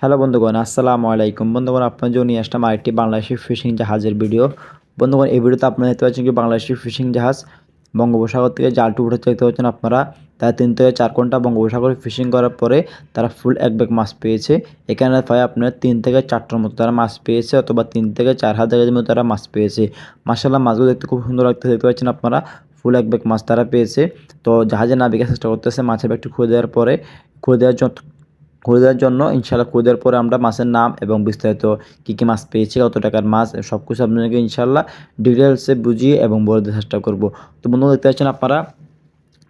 Hello বন্ধুগণ, আসসালামু আলাইকুম। বন্ধুগণ, আপনার জন্য নিয়ে আসলাম আরেকটি বাংলাদেশি ফিশিং জাহাজের ভিডিও। বন্ধুগণ, এই ভিডিওতে আপনারা দেখতে পাচ্ছেন কি বাংলাদেশি ফিশিং জাহাজ বঙ্গোপসাগর থেকে জালটি উঠাতে দেখতে পাচ্ছেন আপনারা। তারা ৩ থেকে ৪ ঘন্টা বঙ্গোপসাগরে ফিশিং করার পরে তারা ফুল এক ব্যাগ মাছ পেয়েছে। এখানে প্রায় আপনার ৩ থেকে ৪ টন মতো তারা মাছ পেয়েছে, অথবা ৩ থেকে ৪ হাজার কেজির মতো তারা মাছ পেয়েছে। মাশাআল্লাহ, মাছগুলো দেখতে খুব সুন্দর লাগতেছে, দেখতে পাচ্ছেন আপনারা। ফুল এক ব্যাগ মাছ তারা পেয়েছে। তো জাহাজের নাবিকের চেষ্টা করতেছে মাছের ব্যাগটি খুলে দেওয়ার পরে, খুলে দেওয়ার জন্য ইনশাআল্লাহ খুলে দেওয়ার পরে আমরা মাছের নাম এবং বিস্তারিত কী মাছ পেয়েছি, কত টাকার মাছ, সব কিছু আপনাদেরকে ইনশাআল্লাহ ডিটেলসে বুঝিয়ে এবং বলে দেওয়ার চেষ্টা করব। তো বন্ধুরা, দেখতে পাচ্ছেন আপনারা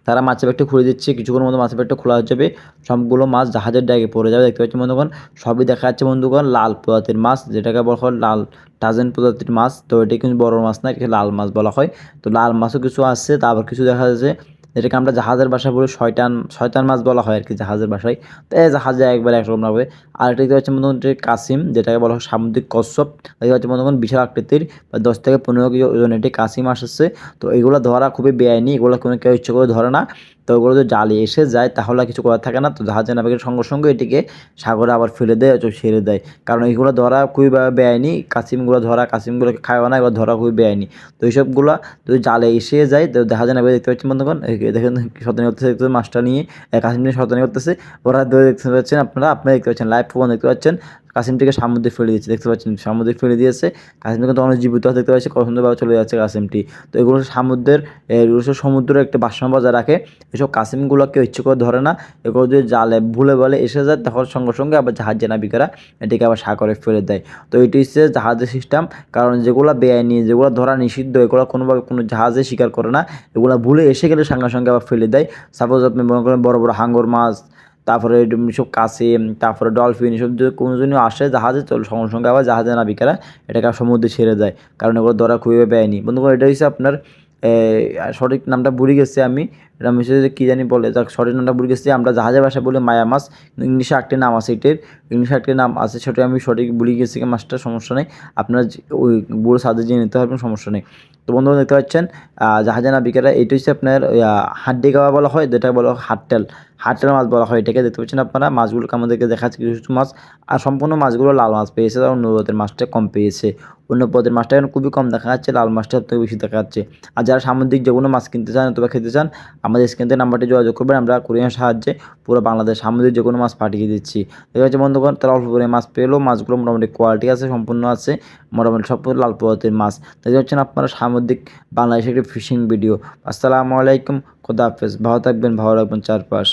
তারা মাছের ব্যাগটা খুলে দিচ্ছে। কিছুক্ষণের মধ্যে মাছের ব্যাগটা খোলা হয়ে যাবে, সবগুলো মাছ জাহাজের ডাগে পড়ে যাবে। দেখতে পাচ্ছেন বন্ধুগণ, সবই দেখা যাচ্ছে বন্ধুগণ লাল প্রজাতির মাছ, যেটাকে বলা হয় লাল টাজেন প্রজাতির মাছ। তো এটি কিন্তু বড় মাছ না, এটাকে লাল মাছ বলা হয়। তো লাল মাছও কিছু আসছে, তারপর কিছু দেখা যাচ্ছে যেটাকে আমরা জাহাজের ভাষায় বলি শয়তান শয়তান মাছ বলা হয় আর কি জাহাজের ভাষায়। তো এই জাহাজে একবার একরকম লাগবে। আর এটা দেখতে পাচ্ছেন বন্ধুগণ, কাসিম, যেটাকে বলা হয় সামুদ্রিক কচ্ছপ। দেখতে পাচ্ছেন বন্ধুগণ, বিশাল আকৃতির, 10 থেকে 15 কেজি ওজন এটি কাসিম আসছে। তো এগুলো ধরা খুবই বেআইনি, এগুলো কোনো কেউ ইচ্ছে করে ধরে না। তো ওগুলো যদি জালে এসে যায় তাহলে কিছু করার থাকে না। তো জাহাজের নাবিকের সঙ্গে সঙ্গে এটিকে সাগরে আবার ফেলে দেয়, ছেড়ে দেয়। কারণ এইগুলো ধরা খুবই বেআইনি। কাসিমগুলো ধরা, কাসিমগুলোকে খাওয়া না, এগুলো ধরা খুবই বেআইনি। তো এইসবগুলো যদি জালে এসে যায় তো জাহাজের নাবিক দেখতে পাচ্ছেন বন্ধুগণ, দেখেন শতানি করতেছে, দেখতে মাছটা নিয়ে কাসিম নিয়ে শতানি করতেছে। ওরা দেখতে পাচ্ছেন আপনারা দেখতে পাচ্ছেন, লাইভ প্রমাণ দেখতে পাচ্ছেন। কাসিমটিকে সামুদ্রে ফেলে দিচ্ছে, দেখতে পাচ্ছেন সামুদ্রে ফেলে দিয়েছে। কাসিমটি কিন্তু অনেক জীবিত দেখতে পাচ্ছি, কত সুন্দরভাবে চলে যাচ্ছে কাসিমটি। তো এগুলো সমুদ্রের একটা ভারসাম্য বজায় রাখে। এসব কাসিমগুলোকে ইচ্ছে করে ধরে না। এগুলো যদি জালে ভুলে বলে এসে যায় তখন সঙ্গে সঙ্গে আবার জাহাজের নাবিকেরা এটিকে আবার সাগরে ফেলে দেয়। তো এটি হচ্ছে জাহাজের সিস্টেম। কারণ যেগুলো বেআইনি, যেগুলো ধরা নিষিদ্ধ, এগুলো কোনোভাবে কোনো জাহাজে স্বীকার করে না। এগুলো ভুলে এসে গেলে সঙ্গে সঙ্গে আবার ফেলে দেয়। সাপোজ আপনি মনে করেন বড় বড় হাঙ্গর মাছ, তারপরে সব কাসিম, তারপরে ডলফিন, এসব যদি কোনো জন্য আসে জাহাজে, চলো সঙ্গে সঙ্গে আবার জাহাজের নাবিকেরা এটাকে সমুদ্রে ছেড়ে দেয়। কারণ এগুলো ধরা খুবই বেআইনি। বন্ধুগণ, এটা হচ্ছে আপনার সঠিক নামটা ভুলে গেছি আমি। এটা মেসেজে কী জানি বলে, যাক সঠিক নামটা ভুলে গেছি। আমরা জাহাজের ভাষায় বলি মায়া মাছ, ইংলিশে একটি নাম আছে এটির, ইংলিশে একটি নাম আছে, সেটা আমি সঠিক ভুলে গেছি মাছটার, সমস্যা নেই। আপনারা ওই বুড়ো সাদে জেনে নিতে পারবেন, সমস্যা নেই। তো বন্ধুরা, দেখতে পাচ্ছেন জাহাজের নাবিকেরা, এইটা হচ্ছে আপনার হাড্ডি গাওয়া বলা হয়, যেটা বলা হয় হাটটেল, হাটটেল মাছ বলা হয় এটাকে। দেখতে পাচ্ছেন আপনারা মাছগুলোকে আমাদেরকে দেখাচ্ছে কিছু কিছু মাছ। আর সম্পূর্ণ মাছগুলো লাল মাছ পেয়েছে, আর অন্য প্রজাতির মাছটা কম পেয়েছে। অন্য প্রজাতির মাছটা এখন খুবই কম দেখা যাচ্ছে, লাল মাছটা সবথেকে বেশি দেখা যাচ্ছে। আর যারা সামুদ্রিক যে কোনো মাছ কিনতে চান অথবা খেতে চান, আমাদের স্ক্রিন থেকে নাম্বারটি যোগাযোগ করবেন, আমরা কুরিয়ার সাহায্যে পুরো বাংলাদেশ সামুদ্রিক যে কোনো মাছ পাঠিয়ে দিচ্ছি। দেখা যাচ্ছে বন্ধুগণ, তারা অল্প করে মাছ পেলেও মাছগুলো মোটামুটি কোয়ালিটি আছে, সম্পূর্ণ আছে, মোটামুটি সব লাল প্রজাতির মাছ। দেখতে পাচ্ছেন আপনারা সামুদ্রিক বাংলাদেশের একটি ফিশিং ভিডিও। আসসালামু আলাইকুম, খোদা হাফেজ, ভালো থাকবেন, ভালো রাখবেন চারপাশ।